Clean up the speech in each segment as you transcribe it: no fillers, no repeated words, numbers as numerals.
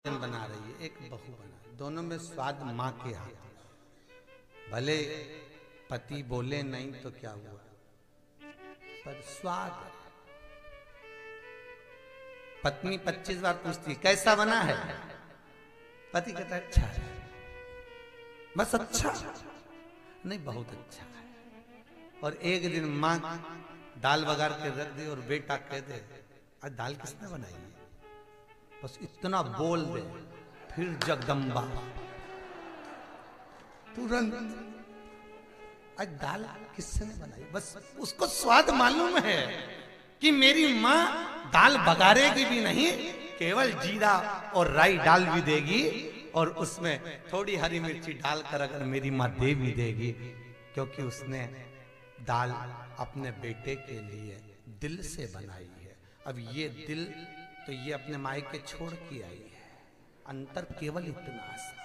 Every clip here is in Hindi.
बना रही है, एक बहू बना, दोनों में स्वाद माँ के हाथ में। भले पति बोले नहीं तो क्या हुआ, पर स्वाद। पत्नी 25 बार पूछती कैसा बना है, पति कहता है अच्छा है, बस अच्छा नहीं बहुत अच्छा है। और एक दिन माँ दाल बघार के रख दे और बेटा कह दे आज दाल किसने बनाई है, बस इतना बोल दे, फिर जगदम्बा तुरंत आज दाल किसने बनाई। बस उसको स्वाद मालूम है कि मेरी माँ दाल बघारेगी भी नहीं, केवल जीरा और राई डाल भी देगी और उसमें थोड़ी हरी मिर्ची डालकर अगर मेरी माँ दे भी देगी, क्योंकि उसने दाल अपने बेटे के लिए दिल से बनाई है। अब ये दिल तो ये अपने मायके छोड़ के आई है, अंतर केवल इतना सा।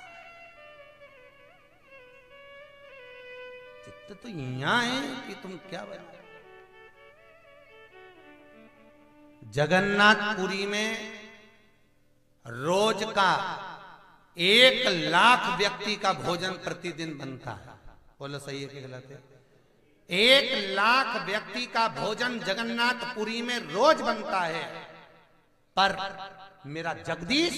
चित्त तो यहां है कि तुम क्या बना। जगन्नाथपुरी में रोज का 1 लाख व्यक्ति का भोजन प्रतिदिन बनता है। बोलो सही है कि गलत है? 1 लाख व्यक्ति का भोजन जगन्नाथपुरी में रोज बनता है। पर मेरा जगदीश,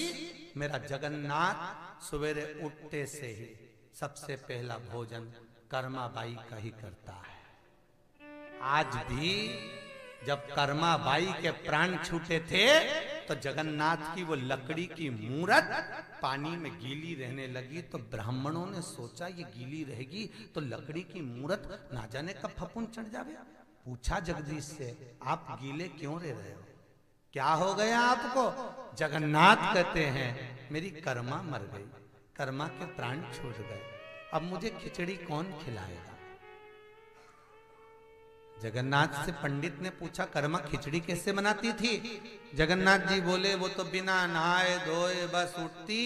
मेरा जगन्नाथ सवेरे उठते से ही सबसे पहला भोजन कर्माबाई का ही करता है। आज भी जब कर्माबाई के प्राण छूटे थे तो जगन्नाथ की वो लकड़ी की मूरत पानी में गीली रहने लगी, तो ब्राह्मणों ने सोचा ये गीली रहेगी तो लकड़ी की मूरत ना जाने कब फफूंद चढ़ जावे। पूछा जगदीश से आप गीले क्यों रह रहे हो, क्या हो गया आपको? जगन्नाथ कहते हैं मेरी कर्मा मर गई, कर्मा के प्राण छूट गए, अब मुझे खिचड़ी कौन खिलाएगा। जगन्नाथ से पंडित ने पूछा कर्मा खिचड़ी कैसे बनाती थी? जगन्नाथ जी बोले वो तो बिना नहाए धोए बस उठती,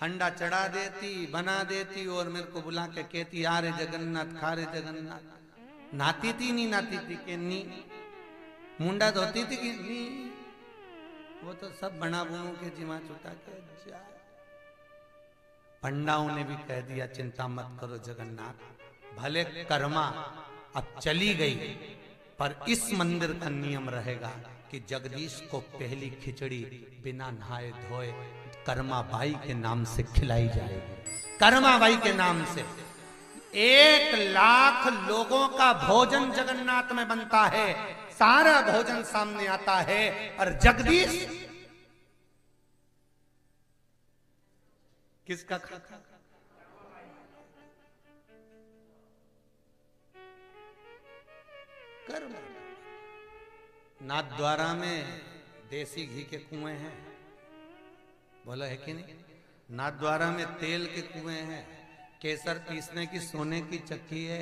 हंडा चढ़ा देती, बना देती और मेरे को बुला के कहती आ रे जगन्नाथ खा रे जगन्नाथ। नहाती थी नहीं नहाती थी कि नहीं, मुंडा धोती थी कि नहीं, वो तो सब बना बुनू के जिमा चुटा के जाए। पंडाओं ने भी कह दिया चिंता मत करो जगन्नाथ, भले कर्मा अब चली गई पर इस मंदिर का नियम रहेगा कि जगदीश को पहली खिचड़ी बिना नहाए धोए कर्माबाई के नाम से खिलाई जाएगी। कर्माबाई के नाम से 1 लाख लोगों का भोजन जगन्नाथ में बनता है, सारा भोजन सामने आता है और जगदीश किसका खाता? कर्म। नाथद्वारा में देसी घी के कुएं हैं, बोला है कि नहीं? नाथद्वारा में तेल के कुएं हैं, केसर पीसने की सोने की चक्की है,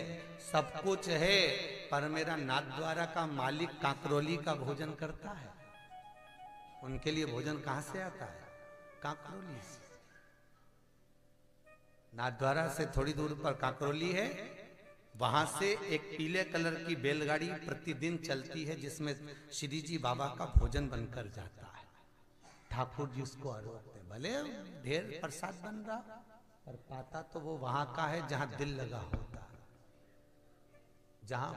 सब कुछ है, पर मेरा नाथद्वारा का मालिक काकरोली का भोजन करता है। उनके लिए भोजन कहां से आता है? काकरोली से। नाथद्वारा से थोड़ी दूर पर काकरोली है, वहां से एक पीले कलर की बैलगाड़ी प्रतिदिन चलती है जिसमें श्री जी बाबा का भोजन बनकर जाता है। ठाकुर जी उसको आरोपते हैं, भले ढेर प्रसाद बन रहा पर पाता तो वो वहां का है जहां दिल लगा होता, जहां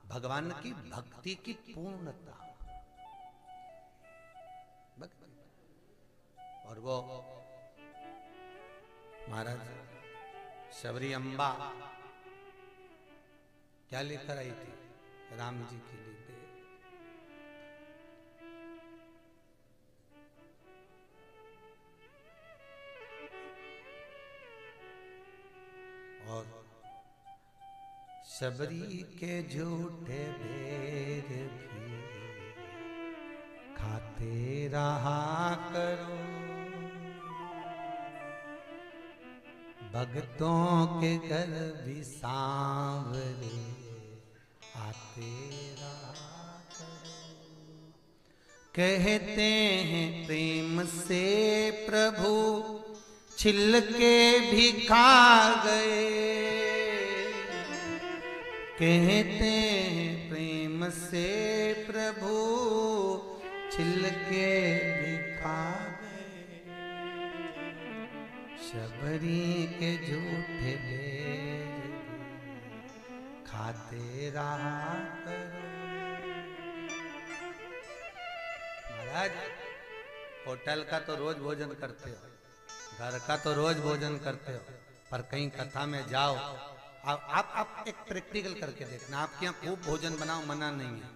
भगवान की भक्ति की पूर्णता। और वो महाराज शबरी अम्बा क्या लेकर आई थी राम जी के लिए? और शबरी के झूठे बेर भी खाते रहा करो, भक्तों के घर भी सांवरे आते रहा करो। कहते हैं प्रेम से प्रभु छिलके भी खा गए, कहते हैं प्रेम से प्रभु छिलके भी खा गए। शबरी के झूठे बेर खाते रहा करो। महाराज होटल का तो रोज भोजन करते हो, घर का तो रोज भोजन करते हो, पर कहीं कथा में जाओ, आप एक प्रैक्टिकल करके देखना। आपके यहाँ खूब भोजन बनाओ, मना नहीं है।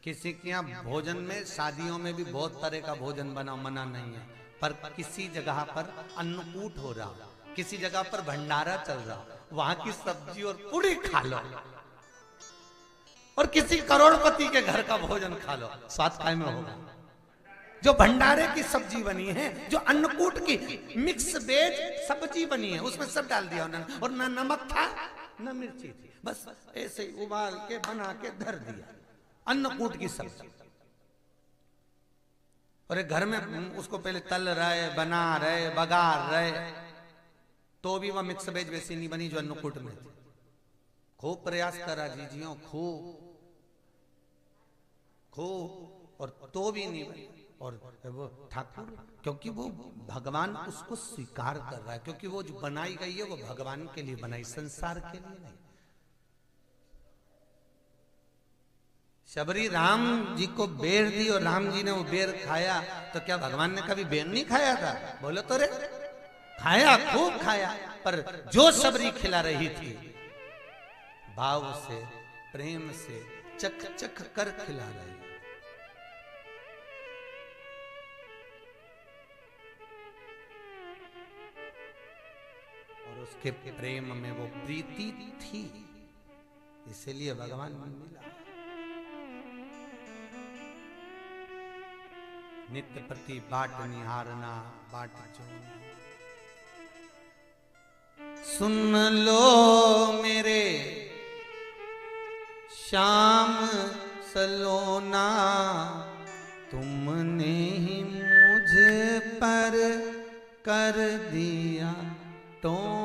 किसी के यहाँ भोजन में, शादियों में भी बहुत तरह का भोजन बनाओ, मना नहीं है। पर किसी जगह पर अन्नकूट हो रहा, किसी जगह पर भंडारा चल रहा, वहां की सब्जी और पूरी खा लो, और किसी करोड़पति के घर का भोजन खा लो, स्वाद काय में होगा? जो भंडारे की सब्जी बनी है, जो अन्नकूट की मिक्स वेज सब्जी बनी है, उसमें सब डाल दिया उन्होंने, और न नमक था न मिर्ची थी, बस ऐसे ही उबाल के बना के धर दिया, अन्नकूट की सब्जी। और एक घर में उसको पहले तल रहे, बना रहे, बगार रहे, तो भी वह मिक्स वेज वैसी नहीं बनी जो अन्नकूट में थी। खूब प्रयास करा जीजियों, खूब, और तो भी नहीं बनी। और वो ठाकुर, क्योंकि वो भगवान उसको स्वीकार कर रहा है, क्योंकि वो जो बनाई गई है वो भगवान के लिए बनाई, संसार के लिए नहीं। शबरी राम जी को बेर दी और राम जी ने वो बेर खाया, तो क्या भगवान ने कभी बेर नहीं खाया था? बोलो तो रे, खाया, खूब खाया, पर जो शबरी खिला रही थी भाव से, प्रेम से, चख चख कर खिला रही। और उसके प्रेम में वो प्रीति थी, इसलिए भगवान मिला। नित्य प्रति बाट निहारना, बाट जोना। सुन लो मेरे श्याम सलोना, तुमने ही मुझ पर कर दिया टोना।